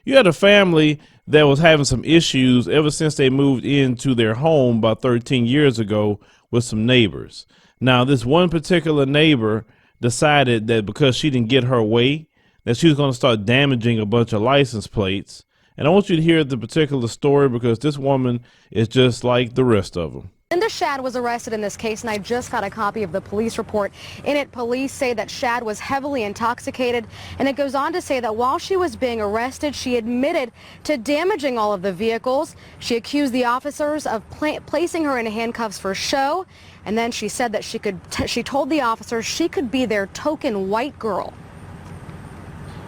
You had a family that was having some issues ever since they moved into their home about 13 years ago with some neighbors. Now, this one particular neighbor decided that because she didn't get her way, that she was going to start damaging a bunch of license plates. And I want you to hear the particular story because this woman is just like the rest of them. Linda Shad was arrested in this case, and I just got a copy of the police report. In it, police say that Shad was heavily intoxicated, and it goes on to say that while she was being arrested, she admitted to damaging all of the vehicles. She accused the officers of placing her in handcuffs for show, and then she said that she told the officers she could be their token white girl.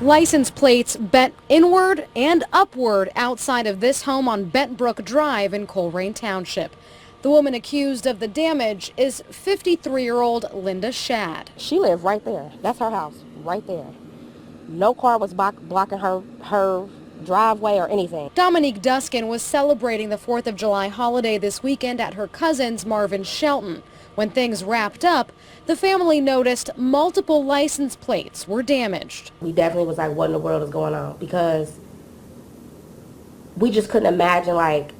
License plates bent inward and upward outside of this home on Bentbrook Drive in Colerain Township. The woman accused of the damage is 53-year-old Linda Shad. She lived right there. That's her house, right there. No car was blocking her driveway or anything. Dominique Duskin was celebrating the 4th of July holiday this weekend at her cousin's Marvin Shelton. When things wrapped up, the family noticed multiple license plates were damaged. We definitely was like, what in the world is going on? Because we just couldn't imagine, like,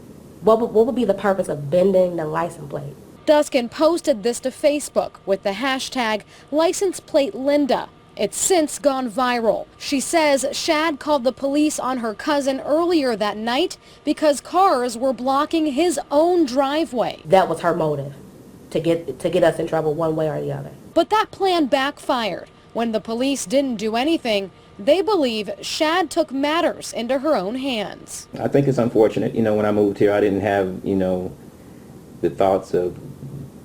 what would be the purpose of bending the license plate? Duskin posted this to Facebook with the hashtag license plate Linda. It's since gone viral. She says Shad called the police on her cousin earlier that night because cars were blocking his own driveway. That was her motive, to get us in trouble one way or the other. But that plan backfired. When the police didn't do anything, they believe Shad took matters into her own hands. I think it's unfortunate. When I moved here, I didn't have, the thoughts of,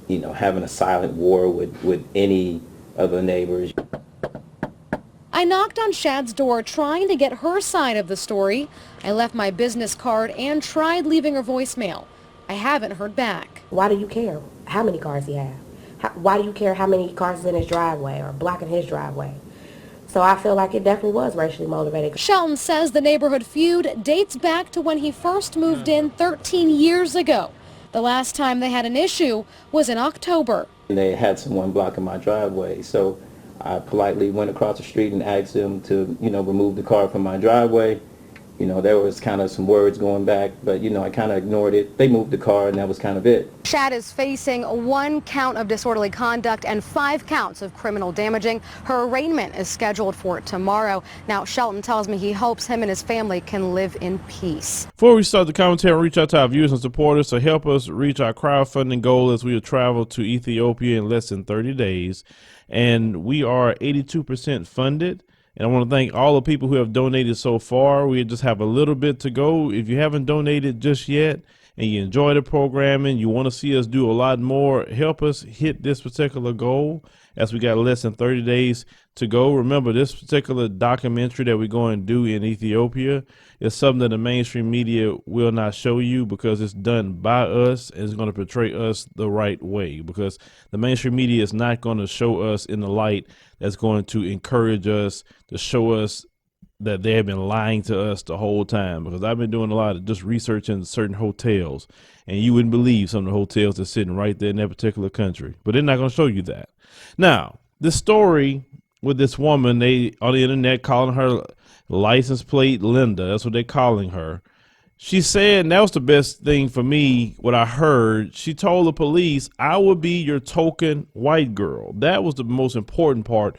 having a silent war with any of the neighbors. I knocked on Shad's door trying to get her side of the story. I left my business card and tried leaving her voicemail. I haven't heard back. Why do you care how many cars he has? Why do you care how many cars is in his driveway or blocking his driveway? So I feel like it definitely was racially motivated. Shelton says the neighborhood feud dates back to when he first moved in 13 years ago. The last time they had an issue was in October. They had someone blocking my driveway, so I politely went across the street and asked them to, remove the car from my driveway. There was kind of some words going back, but, I kind of ignored it. They moved the car, and that was kind of it. Shad is facing 1 count of disorderly conduct and 5 counts of criminal damaging. Her arraignment is scheduled for tomorrow. Now, Shelton tells me he hopes him and his family can live in peace. Before we start the commentary, reach out to our viewers and supporters to help us reach our crowdfunding goal as we travel to Ethiopia in less than 30 days. And we are 82% funded. And I want to thank all the people who have donated so far. We just have a little bit to go. If you haven't donated just yet and you enjoy the programming, you want to see us do a lot more, help us hit this particular goal as we got less than 30 days to go. Remember, this particular documentary that we're going to do in Ethiopia is something that the mainstream media will not show you because it's done by us and it's going to portray us the right way, because the mainstream media is not going to show us in the light that's going to encourage us, to show us that they have been lying to us the whole time. Because I've been doing a lot of just researching certain hotels, and you wouldn't believe some of the hotels that's sitting right there in that particular country, but they're not going to show you that. Now, this story with this woman, they on the internet calling her license plate Linda. That's what they're calling her. She said, and that was the best thing for me, what I heard. She told the police, I will be your token white girl. That was the most important part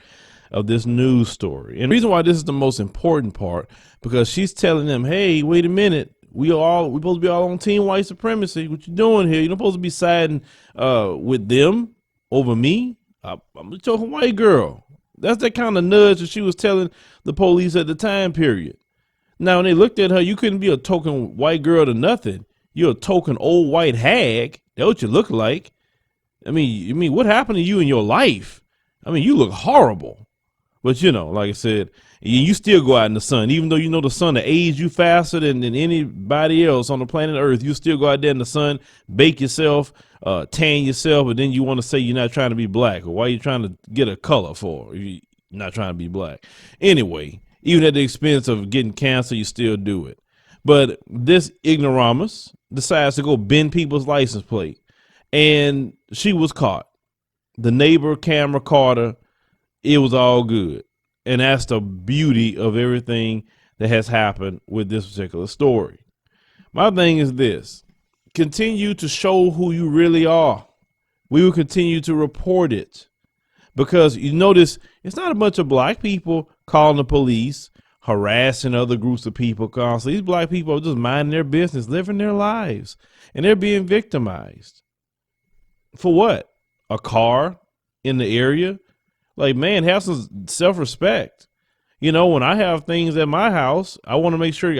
of this news story. And the reason why this is the most important part, because she's telling them, hey, wait a minute. We're supposed to be all on team white supremacy. What you doing here? You're not supposed to be siding with them over me. I'm the token white girl. That's the kind of nudge that she was telling the police at the time period. Now, when they looked at her, you couldn't be a token white girl to nothing. You're a token old white hag. That's what you look like. I mean, what happened to you in your life? I mean, you look horrible. But, like I said, you still go out in the sun, even though you know the sun will age you faster than anybody else on the planet Earth. You still go out there in the sun, bake yourself, tan yourself, but then you want to say you're not trying to be black. Or why are you trying to get a color for if you're not trying to be black? Anyway, even at the expense of getting cancer, you still do it. But this ignoramus decides to go bend people's license plate, and she was caught. The neighbor camera caught her. It was all good. And that's the beauty of everything that has happened with this particular story. My thing is this: continue to show who you really are. We will continue to report it, because you notice it's not a bunch of black people calling the police, harassing other groups of people constantly. These black people are just minding their business, living their lives, and they're being victimized. For what? A car in the area? Like, man, have some self-respect. You know, when I have things at my house, I want to make sure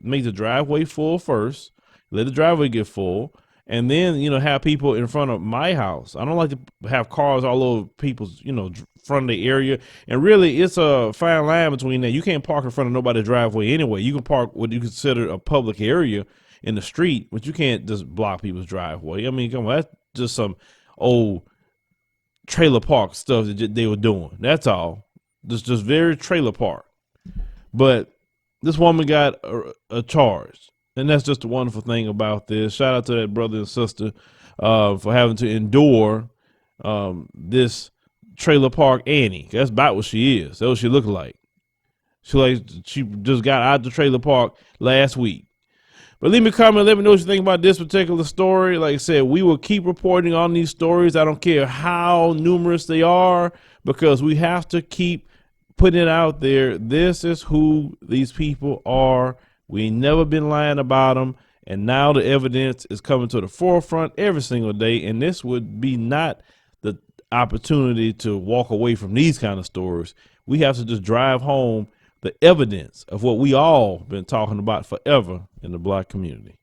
make the driveway full first, let the driveway get full, and then, you know, have people in front of my house. I don't like to have cars all over people's, you know, front of the area. And really, it's a fine line between that. You can't park in front of nobody's driveway anyway. You can park what you consider a public area in the street, but you can't just block people's driveway. I mean, come on, that's just some old trailer park stuff that they were doing. That's all. Just very trailer park. But this woman got a charge, and that's just the wonderful thing about this. Shout out to that brother and sister for having to endure this trailer park Annie. That's about what she is. That's what she looked like. She just got out the trailer park last week. But leave me a comment, let me know what you think about this particular story. Like I said, we will keep reporting on these stories. I don't care how numerous they are, because we have to keep putting it out there. This is who these people are. We ain't never been lying about them. And now the evidence is coming to the forefront every single day. And this would be not the opportunity to walk away from these kind of stories. We have to just drive home the evidence of what we all been talking about forever in the black community.